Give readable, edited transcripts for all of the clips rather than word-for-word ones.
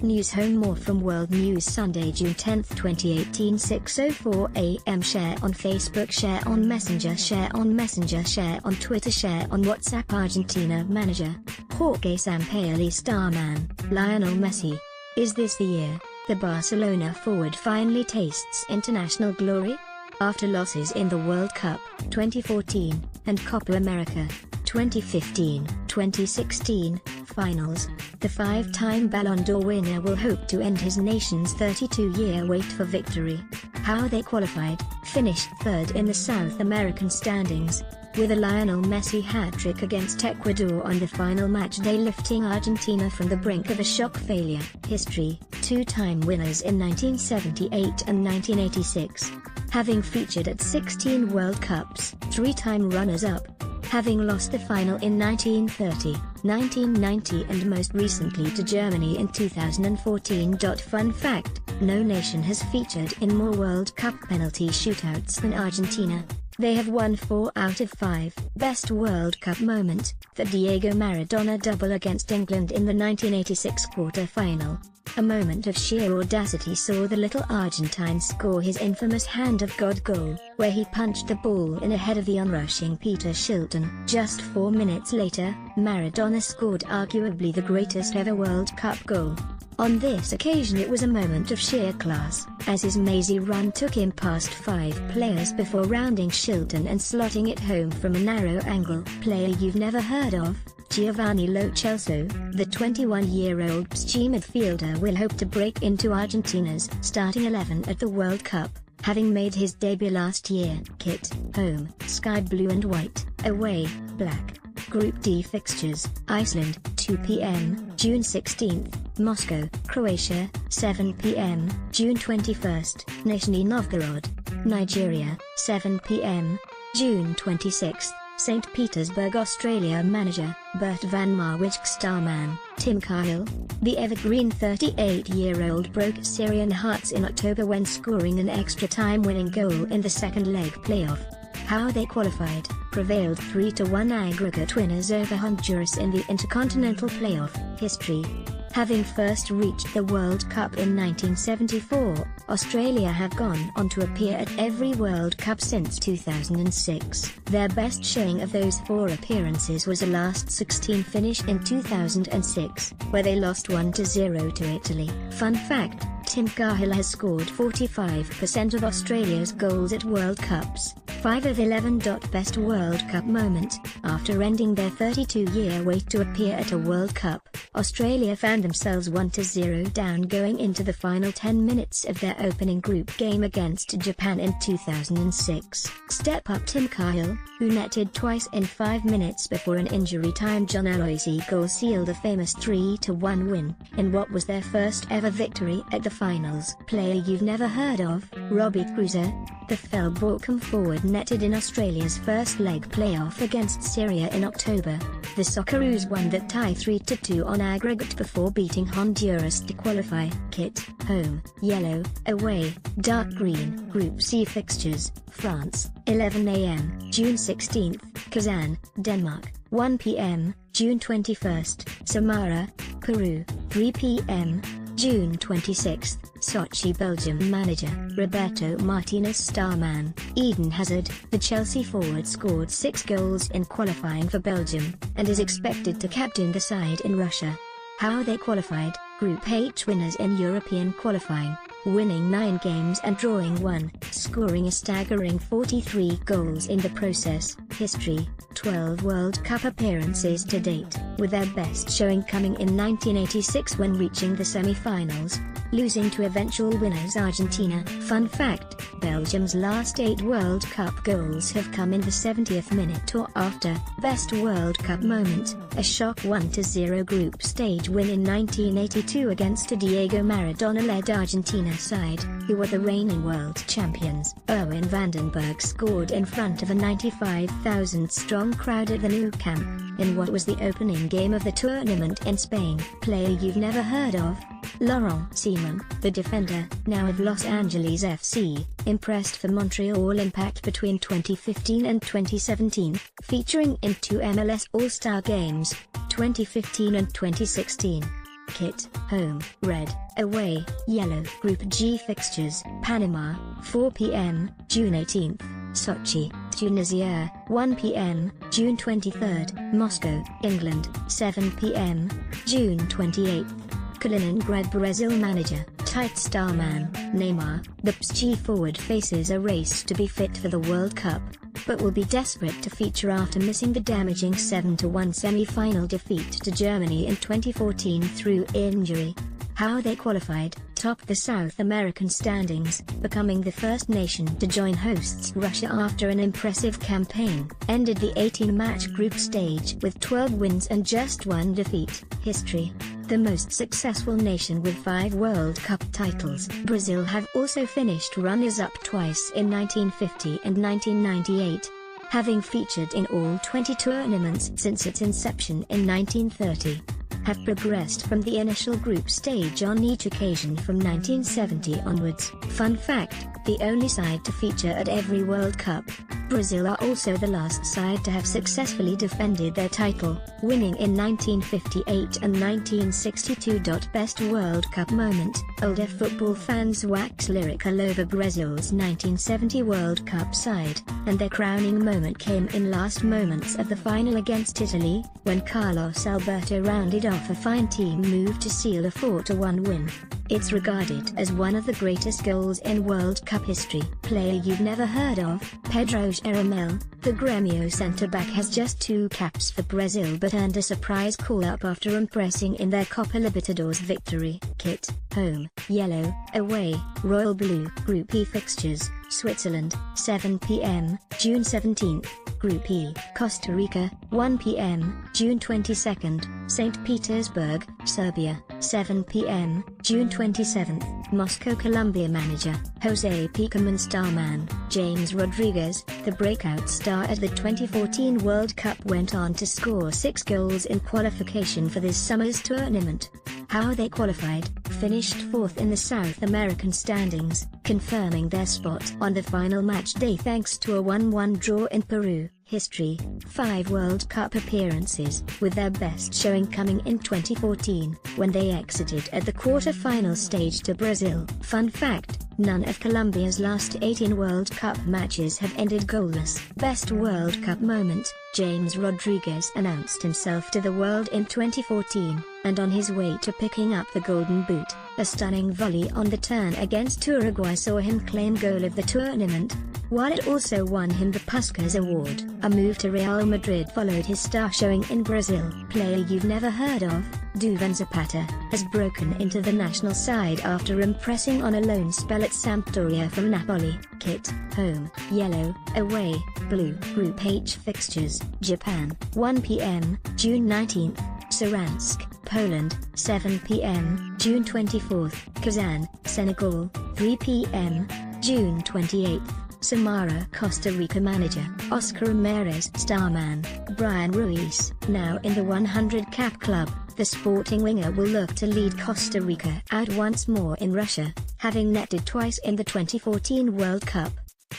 News Home. More from World News Sunday, June 10, 2018, 6:04 AM. Share on Facebook, share on Messenger, share on Messenger, share on Twitter, share on WhatsApp. Argentina manager Jorge Sampaoli. Starman Lionel Messi. Is this the year the Barcelona forward finally tastes international glory? After losses in the World Cup 2014 and Copa America 2015, 2016 finals, the five-time Ballon d'Or winner will hope to end his nation's 32-year wait for victory. How they qualified: finished third in the South American standings, with a Lionel Messi hat-trick against Ecuador on the final match day, lifting Argentina from the brink of a shock failure. History: two-time winners in 1978 and 1986. Having featured at 16 World Cups, three-time runners-up. Having lost the final in 1930, 1990 and most recently to Germany in 2014. Fun fact: no nation has featured in more World Cup penalty shootouts than Argentina. They have won 4 out of 5. Best World Cup moment: the Diego Maradona double against England in the 1986 quarter-final. A moment of sheer audacity saw the little Argentine score his infamous Hand of God goal, where he punched the ball in ahead of the onrushing Peter Shilton. Just 4 minutes later, Maradona scored arguably the greatest ever World Cup goal. On this occasion it was a moment of sheer class, as his mazy run took him past 5 players before rounding Shilton and slotting it home from a narrow angle. Player you've never heard of: Giovanni Lo Celso. The 21-year-old PSG midfielder will hope to break into Argentina's starting 11 at the World Cup, having made his debut last year. Kit: home, sky blue and white; away, black. Group D fixtures: Iceland, 2 p.m., June 16th, Moscow, Croatia, 7 p.m., June 21st, Nizhny Novgorod, Nigeria, 7 p.m., June 26th, St. Petersburg, Australia. Manager Bert van Marwijk. Starman Tim Cahill. The evergreen 38-year-old broke Syrian hearts in October when scoring an extra-time winning goal in the second leg playoff. How they qualified: prevailed 3-1 aggregate winners over Honduras in the Intercontinental Playoff. History: having first reached the World Cup in 1974, Australia have gone on to appear at every World Cup since 2006. Their best showing of those 4 appearances was a last 16 finish in 2006, where they lost 1-0 to Italy. Fun fact: Tim Cahill has scored 45% of Australia's goals at World Cups. 5 of 11. Best World Cup moment: after ending their 32-year wait to appear at a World Cup, Australia found themselves 1-0 down going into the final 10 minutes of their opening group game against Japan in 2006. Step up Tim Cahill, who netted twice in 5 minutes before an injury-time John Aloisi goal sealed a famous 3-1 win, in what was their first ever victory at the finals. Player you've never heard of: Robbie Kruse. The Fell-Borkum forward netted in Australia's first leg playoff against Syria in October. The Socceroos won that tie 3-2 on aggregate before beating Honduras to qualify. Kit: home, yellow; away, dark green. Group C fixtures: France, 11 a.m., June 16th, Kazan, Denmark, 1 p.m., June 21st, Samara, Peru, 3 p.m., June 26th, Sochi, Belgium. Manager Roberto Martinez. Starman Eden Hazard. The Chelsea forward scored 6 goals in qualifying for Belgium, and is expected to captain the side in Russia. How they qualified: Group H winners in European qualifying, winning 9 games and drawing 1, scoring a staggering 43 goals in the process. History: 12 World Cup appearances to date, with their best showing coming in 1986 when reaching the semi-finals, losing to eventual winners Argentina. Fun fact: Belgium's last 8 World Cup goals have come in the 70th minute or after. Best World Cup moment: a shock 1-0 group stage win in 1982 against a Diego Maradona-led Argentina side, who were the reigning world champions. Erwin Vandenberg scored in front of a 95,000-strong crowd at the Nou Camp, in what was the opening game of the tournament in Spain. Player you've never heard of: Laurent Ciman. The defender, now of Los Angeles FC, impressed for Montreal Impact between 2015 and 2017, featuring in 2 MLS All-Star games, 2015 and 2016. Kit, home, red, away, yellow. Group G fixtures: Panama, 4 p.m., June 18th, Sochi, Tunisia, 1 p.m., June 23rd, Moscow, England, 7 p.m., June 28th. Kaliningrad, Brazil. Manager, tight star man, Neymar. The PSG forward faces a race to be fit for the World Cup, but will be desperate to feature after missing the damaging 7-1 semi-final defeat to Germany in 2014 through injury. How they qualified: top the South American standings, becoming the first nation to join hosts Russia after an impressive campaign. Ended the 18-match group stage with 12 wins and just 1 defeat. History: the most successful nation with 5 World Cup titles. Brazil have also finished runners-up twice in 1950 and 1998, having featured in all 20 tournaments since its inception in 1930. Have progressed from the initial group stage on each occasion from 1970 onwards. Fun fact: the only side to feature at every World Cup. Brazil are also the last side to have successfully defended their title, winning in 1958 and 1962. Best World Cup moment: older football fans wax lyrical over Brazil's 1970 World Cup side, and their crowning moment came in last moments of the final against Italy, when Carlos Alberto rounded off a fine team move to seal a 4-1 win. It's regarded as one of the greatest goals in World Cup history. Player you've never heard of: Pedro Jeromel. The Grêmio centre-back has just 2 caps for Brazil but earned a surprise call-up after impressing in their Copa Libertadores victory. Kit, home, yellow, away, royal blue. Group E fixtures: Switzerland, 7 p.m., June 17th. Group E, Costa Rica, 1 p.m., June 22nd, St. Petersburg, Serbia, 7 p.m., June 27th, Moscow. Colombia. Manager, Jose Pekerman. Starman, James Rodriguez. The breakout star at the 2014 World Cup went on to score 6 goals in qualification for this summer's tournament. How they qualified: finished 4th in the South American standings, confirming their spot on the final match day thanks to a 1-1 draw in Peru. History: 5 World Cup appearances, with their best showing coming in 2014, when they exited at the quarter-final stage to Brazil. Fun fact: none of Colombia's last 18 World Cup matches have ended goalless. Best World Cup moment: James Rodriguez announced himself to the world in 2014, and on his way to picking up the Golden Boot, a stunning volley on the turn against Uruguay saw him claim goal of the tournament, while it also won him the Puskás Award. A move to Real Madrid followed his star showing in Brazil. Player you've never heard of: Duvan Zapata, has broken into the national side after impressing on a loan spell at Sampdoria from Napoli. Kit, home, yellow, away, blue. Group H fixtures: Japan, 1 p.m., June 19th, Saransk, Poland, 7 p.m., June 24th, Kazan, Senegal, 3 p.m., June 28th. Samara, Costa Rica. Manager, Oscar Ramirez. Starman, Brian Ruiz. Now in the 100-cap club, the sporting winger will look to lead Costa Rica out once more in Russia, having netted twice in the 2014 World Cup.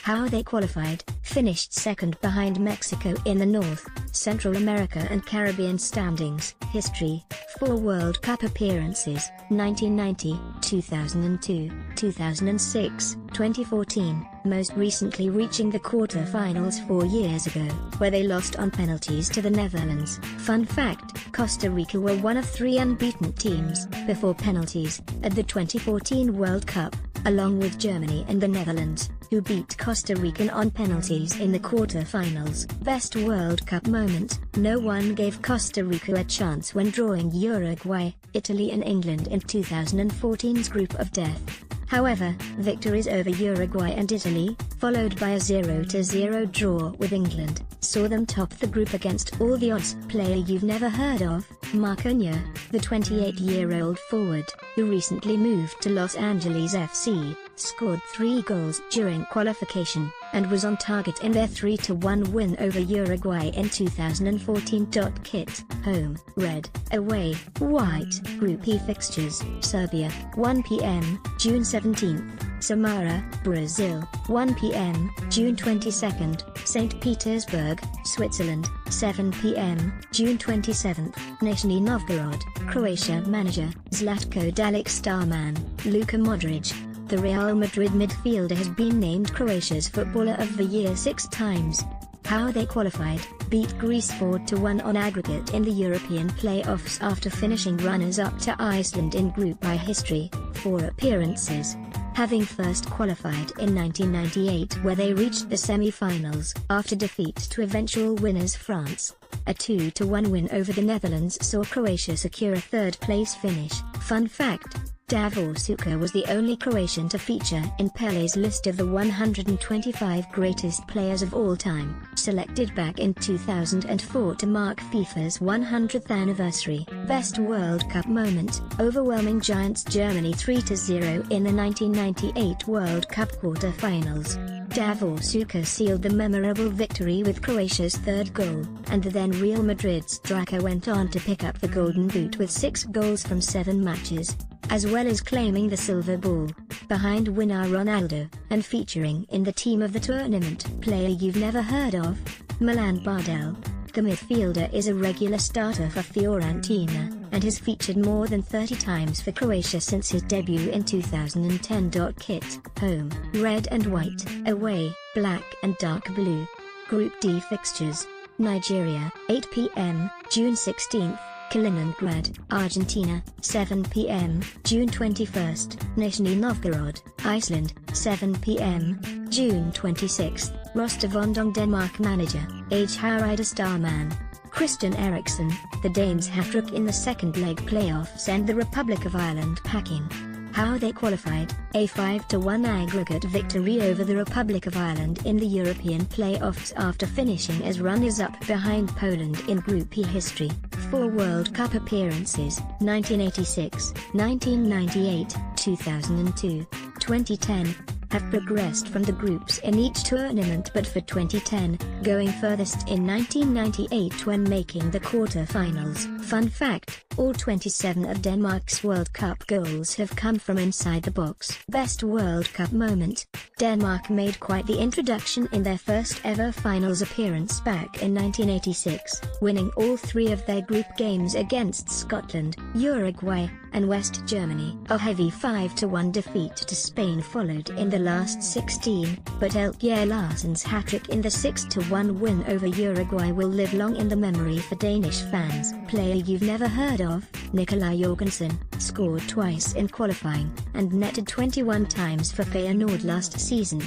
How they qualified: finished 2nd behind Mexico in the North, Central America and Caribbean standings. History: 4 World Cup appearances, 1990, 2002, 2006, 2014, most recently reaching the quarter-finals 4 years ago, where they lost on penalties to the Netherlands. Fun fact: Costa Rica were one of 3 unbeaten teams, before penalties, at the 2014 World Cup, along with Germany and the Netherlands, who beat Costa Rica on penalties in the quarter-finals. Best World Cup moment: no one gave Costa Rica a chance when drawing Uruguay, Italy and England in 2014's Group of Death. However, victories over Uruguay and Italy, followed by a 0-0 draw with England, saw them top the group against all the odds. Player you've never heard of: Marquinhos, the 28-year-old forward, who recently moved to Los Angeles FC, scored 3 goals during qualification, and was on target in their 3-1 win over Uruguay in 2014. Kit, home, red, away, white. Group E fixtures: Serbia, 1 p.m., June 17th, Samara, Brazil, 1 p.m., June 22nd, St. Petersburg, Switzerland, 7 p.m., June 27. Nizhny Novgorod, Croatia. Manager, Zlatko Dalic. Starman, Luka Modric. The Real Madrid midfielder has been named Croatia's Footballer of the Year 6 times. How they qualified: beat Greece 4-1 on aggregate in the European playoffs after finishing runners-up to Iceland in Group I. History, 4 appearances. Having first qualified in 1998 where they reached the semi-finals after defeat to eventual winners France. A 2-1 win over the Netherlands saw Croatia secure a third-place finish. Fun fact: Davor Suker was the only Croatian to feature in Pele's list of the 125 greatest players of all time, selected back in 2004 to mark FIFA's 100th anniversary. Best World Cup moment: overwhelming Giants Germany 3-0 in the 1998 World Cup quarter-finals. Davor Suker sealed the memorable victory with Croatia's third goal, and the then Real Madrid striker went on to pick up the Golden Boot with 6 goals from 7 matches, as well as claiming the silver ball, behind winner Ronaldo, and featuring in the team of the tournament. Player you've never heard of: Milan Bardel. The midfielder is a regular starter for Fiorentina, and has featured more than 30 times for Croatia since his debut in 2010. Kit: home, red and white; away, black and dark blue. Group D fixtures: Nigeria, 8 p.m., June 16. Kaliningrad, Argentina, 7 p.m., June 21. Nizhny Novgorod, Iceland, 7 p.m., June 26. Rostov-on-Don. Denmark. Manager, H. Harida. Starman, Christian Eriksen. The Danes' hat-trick in the second leg playoffs send the Republic of Ireland packing. How they qualified: a 5-1 aggregate victory over the Republic of Ireland in the European playoffs after finishing as runners-up behind Poland in Group E. History, 4 World Cup appearances: 1986, 1998, 2002, 2010. Have progressed from the groups in each tournament but for 2010, going furthest in 1998 when making the quarter-finals. Fun fact: all 27 of Denmark's World Cup goals have come from inside the box. Best World Cup moment: Denmark made quite the introduction in their first ever finals appearance back in 1986, winning all 3 of their group games against Scotland, Uruguay, and West Germany. A heavy 5-1 defeat to Spain followed in the last 16, but Eljær Larsen's hat-trick in the 6-1 win over Uruguay will live long in the memory for Danish fans. Player you've never heard of: Nikolaj Jorgensen, scored twice in qualifying, and netted 21 times for Feyenoord last season.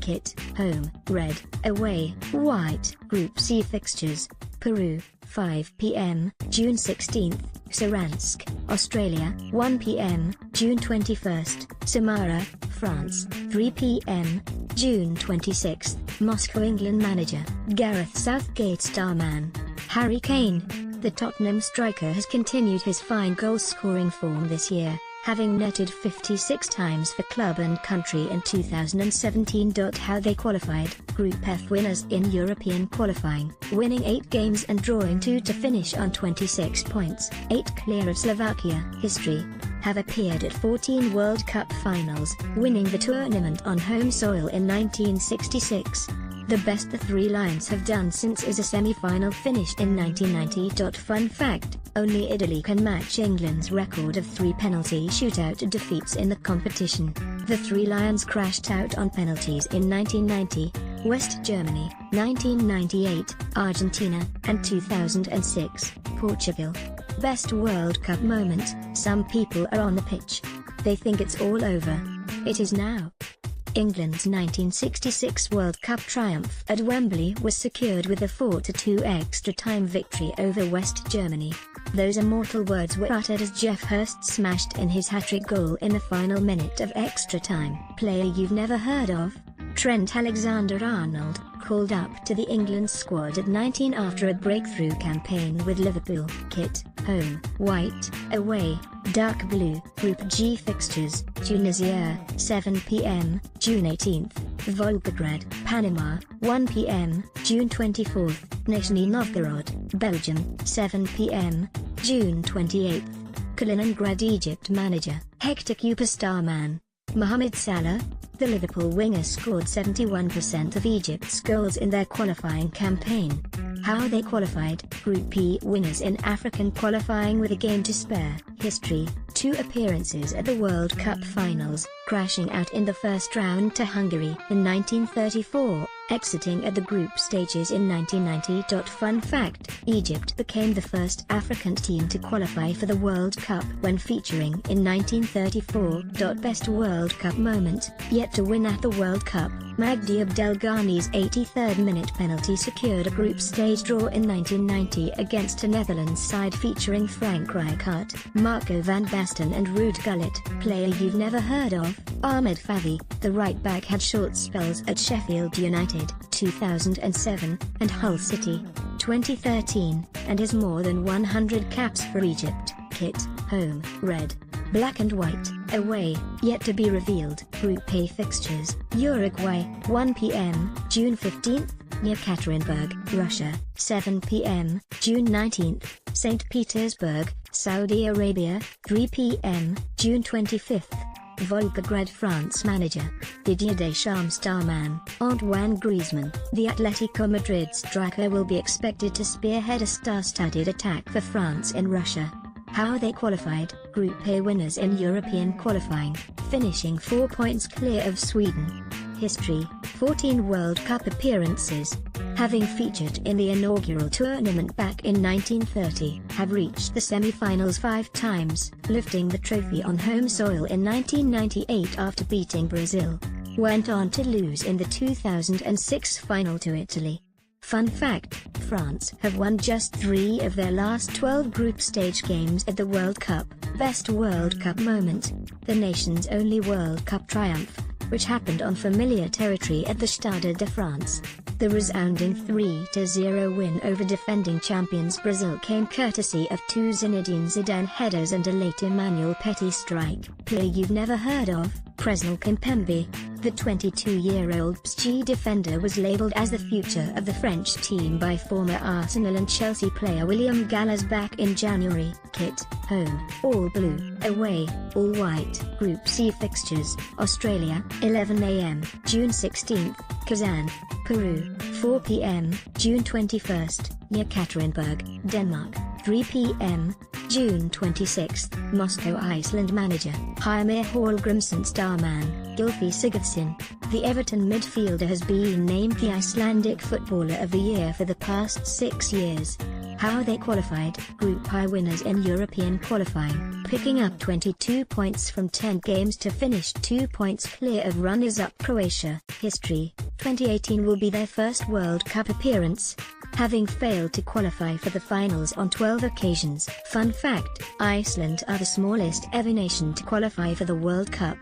Kit: home, red; away, white. Group C fixtures: Peru, 5 p.m., June 16. Saransk, Australia, 1 p.m., June 21. Samara, France, 3 p.m., June 26. Moscow. England. Manager, Gareth Southgate. Starman, Harry Kane. The Tottenham striker has continued his fine goal-scoring form this year, having netted 56 times for club and country in 2017. How they qualified: Group F winners in European qualifying, winning 8 games and drawing 2 to finish on 26 points, 8 clear of Slovakia. History: have appeared at 14 World Cup finals, winning the tournament on home soil in 1966. The best the 3 Lions have done since is a semi-final finish in 1990. Fun fact: only Italy can match England's record of 3 penalty shootout defeats in the competition. The 3 Lions crashed out on penalties in 1990, West Germany, 1998, Argentina, and 2006, Portugal. Best World Cup moment: some people are on the pitch. They think it's all over. It is now. England's 1966 World Cup triumph at Wembley was secured with a 4-2 extra-time victory over West Germany. Those immortal words were uttered as Geoff Hurst smashed in his hat-trick goal in the final minute of extra-time. Player you've never heard of: Trent Alexander-Arnold, called up to the England squad at 19 after a breakthrough campaign with Liverpool. Kit: home, white; away, dark blue. Group G fixtures: Tunisia, 7 p.m., June 18; Volgograd, Panama, 1 p.m., June 24; Nizhny Novgorod, Belgium, 7 p.m., June 28; Kaliningrad. Egypt. Manager, Hector Cooper. Starman, Mohamed Salah, the Liverpool winger, scored 71% of Egypt's goals in their qualifying campaign. How they qualified: Group E winners in African qualifying with a game to spare. History: 2 appearances at the World Cup finals, crashing out in the first round to Hungary in 1934, exiting at the group stages in 1990. Fun fact: Egypt became the first African team to qualify for the World Cup when featuring in 1934. Best World Cup moment: yet to win at the World Cup, Magdi Abdelghani's 83rd minute penalty secured a group stage draw in 1990 against a Netherlands side featuring Frank Rijkaard, Marco van Basten and Ruud Gullit. Player you've never heard of: Ahmed Favi, the right back, had short spells at Sheffield United 2007 and Hull City 2013, and has more than 100 caps for Egypt. Kit: home, red, black and white; away, yet to be revealed. Group A fixtures: Uruguay, 1 p.m., June 15th, near Ekaterinburg, Russia; 7 p.m., June 19th, St. Petersburg, Saudi Arabia; 3 p.m., June 25th, Volgograd, France. Manager: Didier Deschamps. Starman: Antoine Griezmann. The Atletico Madrid striker will be expected to spearhead a star-studded attack for France in Russia. How they qualified: Group A winners in European qualifying, finishing 4 points clear of Sweden. History: 14 World Cup appearances. Having featured in the inaugural tournament back in 1930, have reached the semi-finals 5 times, lifting the trophy on home soil in 1998 after beating Brazil. Went on to lose in the 2006 final to Italy. Fun fact: France have won just 3 of their last 12 group stage games at the World Cup. Best World Cup moment: the nation's only World Cup triumph, which happened on familiar territory at the Stade de France. The resounding 3-0 win over defending champions Brazil came courtesy of 2 Zinedine Zidane headers and a late Emmanuel Petit strike. Player you've never heard of: Presnel Kimpembe. The 22-year-old PSG defender was labelled as the future of the French team by former Arsenal and Chelsea player William Gallas back in January. Kit: home, all blue; away, all white. Group C fixtures: Australia, 11 a.m., June 16th, Kazan, Peru, 4 p.m., June 21st, near Ekaterinburg, Denmark; 3 p.m., June 26th, Moscow, Iceland. Manager: Heimir Hallgrimsson. Starman: Gylfi Sigurdsson. The Everton midfielder has been named the Icelandic Footballer of the Year for the past 6 years. How they qualified: Group I winners in European qualifying, picking up 22 points from 10 games to finish 2 points clear of runners-up Croatia. History: 2018 will be their first World Cup appearance, having failed to qualify for the finals on 12 occasions. Fun fact: Iceland are the smallest ever nation to qualify for the World Cup.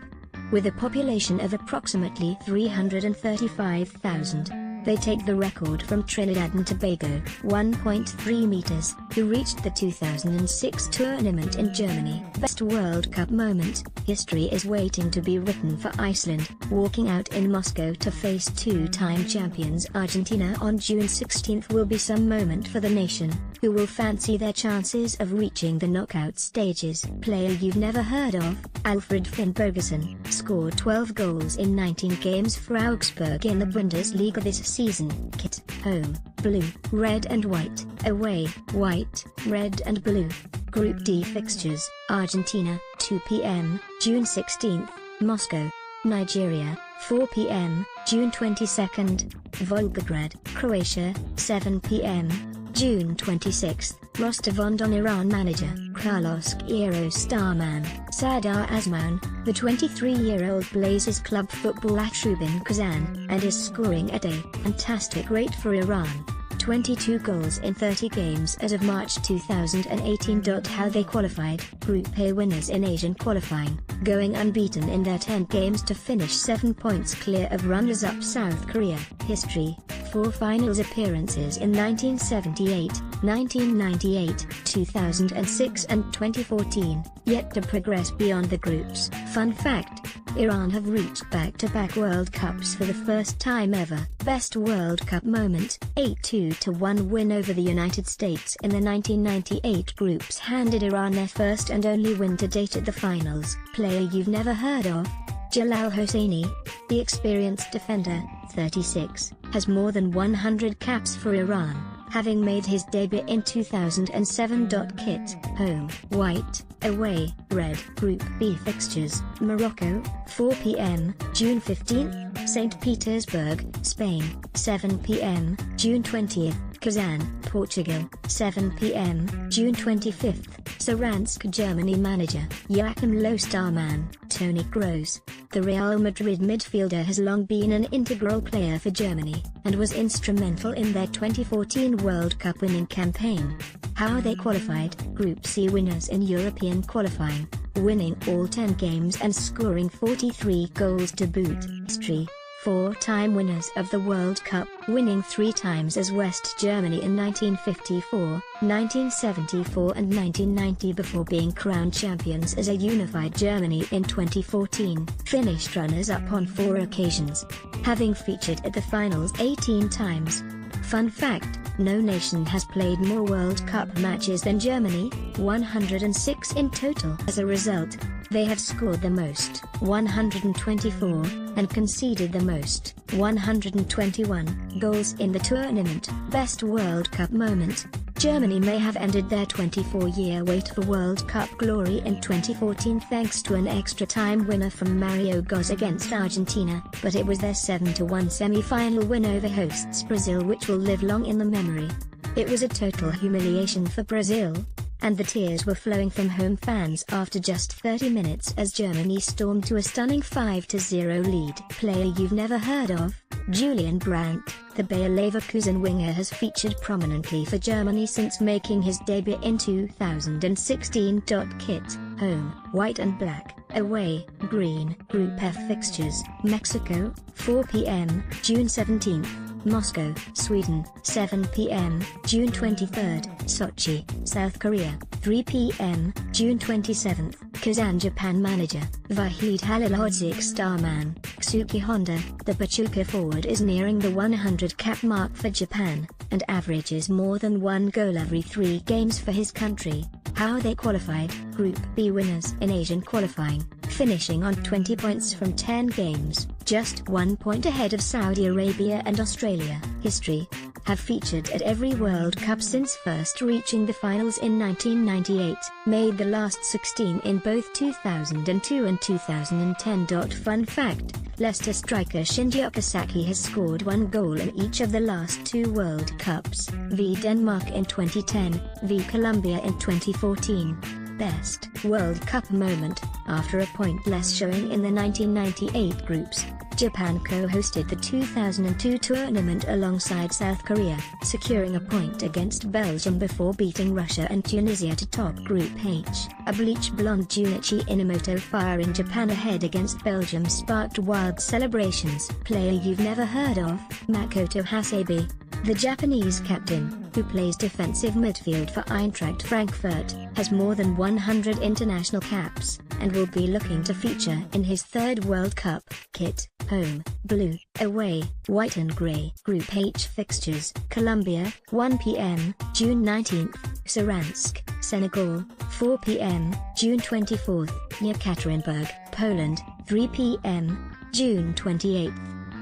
With a population of approximately 335,000, they take the record from Trinidad and Tobago, 1.3 meters, who reached the 2006 tournament in Germany. Best World Cup moment: history is waiting to be written for Iceland, walking out in Moscow to face 2-time champions Argentina on June 16th will be some moment for the nation, who will fancy their chances of reaching the knockout stages. Player you've never heard of: Alfred Finnbogason, scored 12 goals in 19 games for Augsburg in the Bundesliga this season. Kit: home, blue, red and white; away, white, red and blue. Group D fixtures: Argentina, 2 p.m., June 16th, Moscow, Nigeria, 4 p.m., June 22nd, Volgograd, Croatia, 7 p.m., June 26th, Rostov-on-Don, Iran. Manager: Carlos Queiroz. Starman: Sardar Azmoun. The 23-year-old blazes club football at Rubin Kazan, and is scoring at a fantastic rate for Iran. 22 goals in 30 games as of March 2018. How they qualified: Group A winners in Asian qualifying, going unbeaten in their 10 games to finish 7 points clear of runners-up South Korea. History: 4 finals appearances in 1978, 1998, 2006 and 2014, yet to progress beyond the groups. Fun fact: Iran have reached back-to-back World Cups for the first time ever. Best World Cup moment: 8-1 win over the United States in the 1998 groups handed Iran their first and only win to date at the finals. Player you've never heard of: Jalal Hosseini, the experienced defender, 36, has more than 100 caps for Iran, having made his debut in 2007. Kit, home, white, away, red. Group B fixtures: Morocco, 4 p.m., June 15, St. Petersburg, Spain, 7 p.m., June 20, Kazan, Portugal, 7 p.m., June 25, Saransk. Germany. Manager: Joachim Löw. Starman: Toni Kroos. The Real Madrid midfielder has long been an integral player for Germany, and was instrumental in their 2014 World Cup winning campaign. How they qualified: Group C winners in European qualifying, winning all 10 games and scoring 43 goals to boot. History: 4-time winners of the World Cup, winning 3 times as West Germany in 1954, 1974 and 1990 before being crowned champions as a unified Germany in 2014. Finished runners-up on 4 occasions, having featured at the finals 18 times. Fun fact: no nation has played more World Cup matches than Germany, 106 in total. As a result, they have scored the most, 124, and conceded the most, 121, goals in the tournament. Best World Cup moment: Germany may have ended their 24-year wait for World Cup glory in 2014 thanks to an extra-time winner from Mario Götze against Argentina, but it was their 7-1 semi-final win over hosts Brazil which will live long in the memory. It was a total humiliation for Brazil, and the tears were flowing from home fans after just 30 minutes as Germany stormed to a stunning 5-0 lead. Player you've never heard of: Julian Brandt, the Bayer Leverkusen winger, has featured prominently for Germany since making his debut in 2016. Kit, home, white and black, away, green. Group F fixtures: Mexico, 4 p.m., June 17, Moscow, Sweden, 7 p.m., June 23, Sochi, South Korea, 3 p.m., June 27, Kazan. Japan. Manager: Vahid Halilhodžić. Starman: Keisuke Honda. The Pachuca forward is nearing the 100-cap mark for Japan, and averages more than 1 goal every 3 games for his country. How they qualified: Group B winners in Asian qualifying, finishing on 20 points from 10 games, just 1 point ahead of Saudi Arabia and Australia. History: have featured at every World Cup since first reaching the finals in 1998, made the last 16 in both 2002 and 2010. Fun fact: Leicester striker Shinji Okazaki has scored 1 goal in each of the last 2 World Cups, v Denmark in 2010, v Colombia in 2014. Best World Cup moment: after a pointless showing in the 1998 groups, Japan co-hosted the 2002 tournament alongside South Korea, securing a point against Belgium before beating Russia and Tunisia to top Group H. A bleach-blonde Junichi Inamoto firing Japan ahead against Belgium sparked wild celebrations. Player you've never heard of: Makoto Hasebe. The Japanese captain, who plays defensive midfield for Eintracht Frankfurt, has more than 100 international caps, and will be looking to feature in his 3rd World Cup. Kit, home, blue, away, white and grey. Group H fixtures: Colombia, 1 p.m., June 19, Saransk, Senegal, 4 p.m., June 24, Yekaterinburg, Poland, 3 p.m., June 28.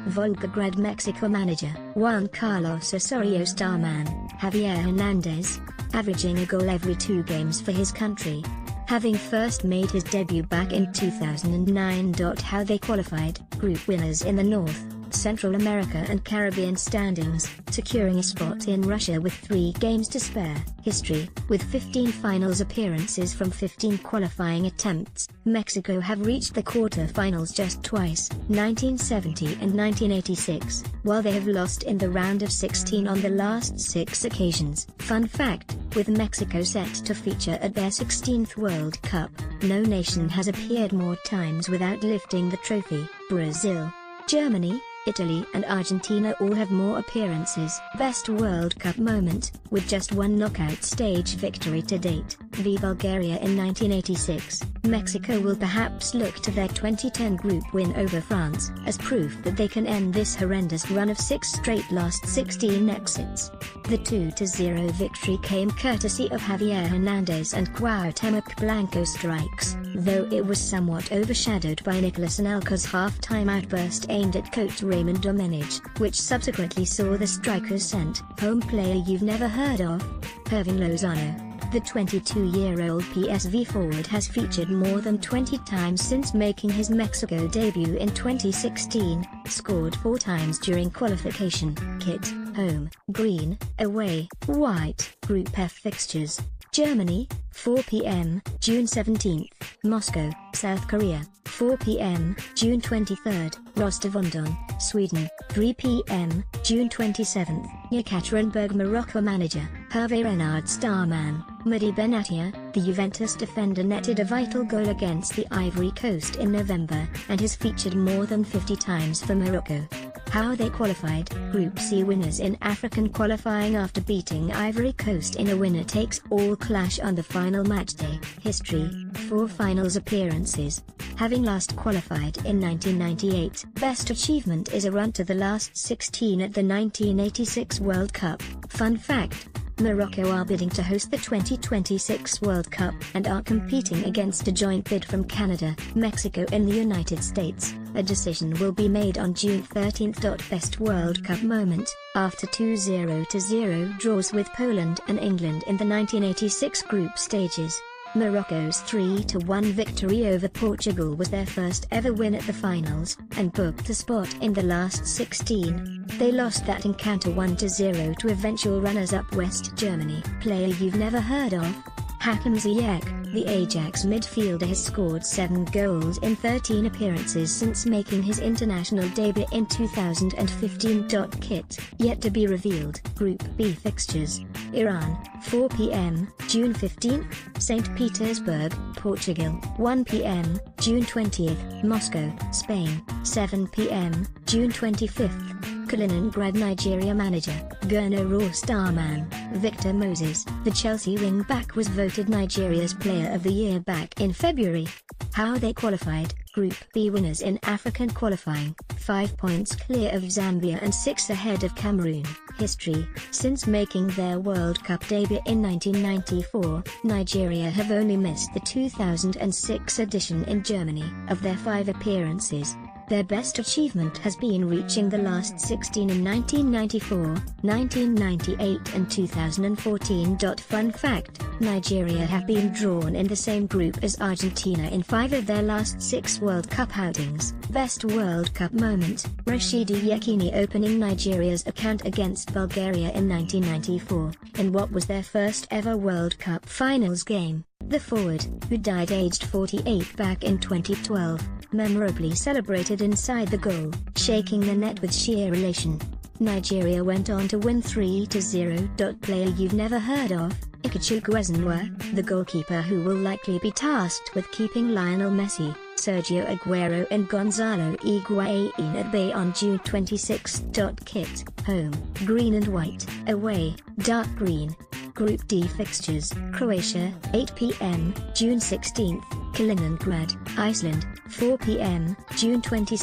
Volgograd. Mexico. Manager: Juan Carlos Osorio. Starman: Javier Hernandez, averaging a goal every 2 games for his country, having first made his debut back in 2009. How they qualified: Group winners in the North, Central America and Caribbean standings, securing a spot in Russia with 3 games to spare. History: with 15 finals appearances from 15 qualifying attempts, Mexico have reached the quarter-finals just twice, 1970 and 1986, while they have lost in the round of 16 on the last 6 occasions. Fun fact: with Mexico set to feature at their 16th World Cup, no nation has appeared more times without lifting the trophy. Brazil, Germany, Italy and Argentina all have more appearances. Best World Cup moment: with just 1 knockout stage victory to date, v Bulgaria in 1986, Mexico will perhaps look to their 2010 group win over France as proof that they can end this horrendous run of 6 straight last 16 exits. The 2-0 victory came courtesy of Javier Hernandez and Cuauhtemoc Blanco strikes, though it was somewhat overshadowed by Nicolas Anelka's half-time outburst aimed at coach Raymond Domenech, which subsequently saw the strikers sent home. Player you've never heard of? Hirving Lozano. The 22-year-old PSV forward has featured more than 20 times since making his Mexico debut in 2016, scored 4 times during qualification. Kit, home, green, away, white. Group F fixtures. Germany, 4 p.m., June 17, Moscow, South Korea, 4 p.m., June 23, Rostov-on-Don, Sweden, 3 p.m., June 27, Yekaterinburg. Morocco manager, Hervé Renard. Starman, Mehdi Benatia, the Juventus defender, netted a vital goal against the Ivory Coast in November, and has featured more than 50 times for Morocco. How they qualified. Group C winners in African qualifying after beating Ivory Coast in a winner-takes-all clash on the final matchday. History: 4 finals appearances. Having last qualified in 1998, best achievement is a run to the last 16 at the 1986 World Cup. Fun fact: Morocco are bidding to host the 2026 World Cup and are competing against a joint bid from Canada, Mexico and the United States. A decision will be made on June 13. Best World Cup moment: after 2 0-0 draws with Poland and England in the 1986 group stages, Morocco's 3-1 victory over Portugal was their first ever win at the finals, and booked a spot in the last 16. They lost that encounter 1-0 to eventual runners-up West Germany. Player you've never heard of? Hakim Ziyech. The Ajax midfielder has scored 7 goals in 13 appearances since making his international debut in 2015. Kit, yet to be revealed. Group B fixtures. Iran, 4 p.m., June 15, St. Petersburg, Portugal, 1 p.m., June 20th, Moscow, Spain, 7 p.m., June 25th. Kaliningrad. Nigeria manager, Gernot Starman. Victor Moses, the Chelsea wing-back, was voted Nigeria's Player of the Year back in February. How they qualified. Group B winners in African qualifying, 5 points clear of Zambia and 6 ahead of Cameroon. History: since making their World Cup debut in 1994, Nigeria have only missed the 2006 edition in Germany. Of their 5 appearances, their best achievement has been reaching the last 16 in 1994, 1998 and 2014. Fun fact: Nigeria have been drawn in the same group as Argentina in 5 of their last 6 World Cup outings. Best World Cup moment: Rashidi Yekini opening Nigeria's account against Bulgaria in 1994, in what was their first ever World Cup finals game. The forward, who died aged 48 back in 2012, memorably celebrated inside the goal, shaking the net with sheer elation. Nigeria went on to win 3-0. Player you've never heard of? Ikechukwu Ezenwa, the goalkeeper who will likely be tasked with keeping Lionel Messi, Sergio Aguero and Gonzalo Higuain at bay on June 26. Kit, home, green and white, away, dark green. Group D fixtures. Croatia, 8 p.m., June 16, Kaliningrad, Iceland, 4 p.m., June 22,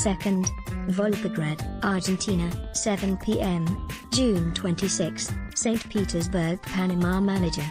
Volgograd, Argentina, 7 p.m., June 26, St. Petersburg. Panama manager,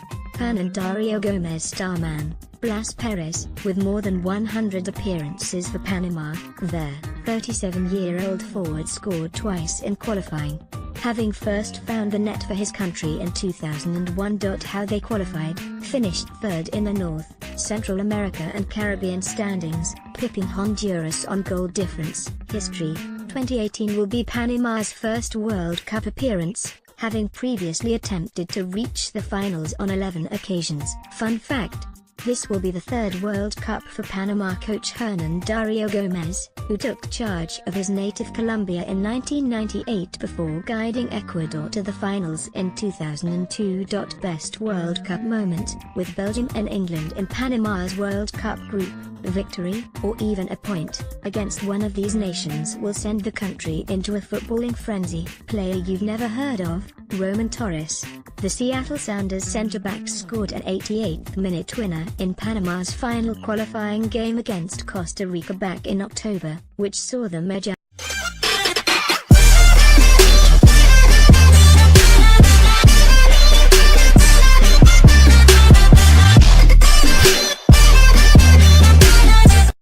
Dario Gomez. Starman, Blas Perez. With more than 100 appearances for Panama, their 37-year-old forward scored twice in qualifying, having first found the net for his country in 2001. How they qualified. Finished 3rd in the North, Central America and Caribbean standings, pipping Honduras on goal difference. History: 2018 will be Panama's first World Cup appearance, having previously attempted to reach the finals on 11 occasions. Fun fact: this will be the 3rd World Cup for Panama coach Hernan Dario Gomez, who took charge of his native Colombia in 1998 before guiding Ecuador to the finals in 2002. Best World Cup moment: with Belgium and England in Panama's World Cup group, victory, or even a point, against one of these nations will send the country into a footballing frenzy. Player you've never heard of? Roman Torres, the Seattle Sounders center-back, scored an 88th-minute winner in Panama's final qualifying game against Costa Rica back in October, which saw them edge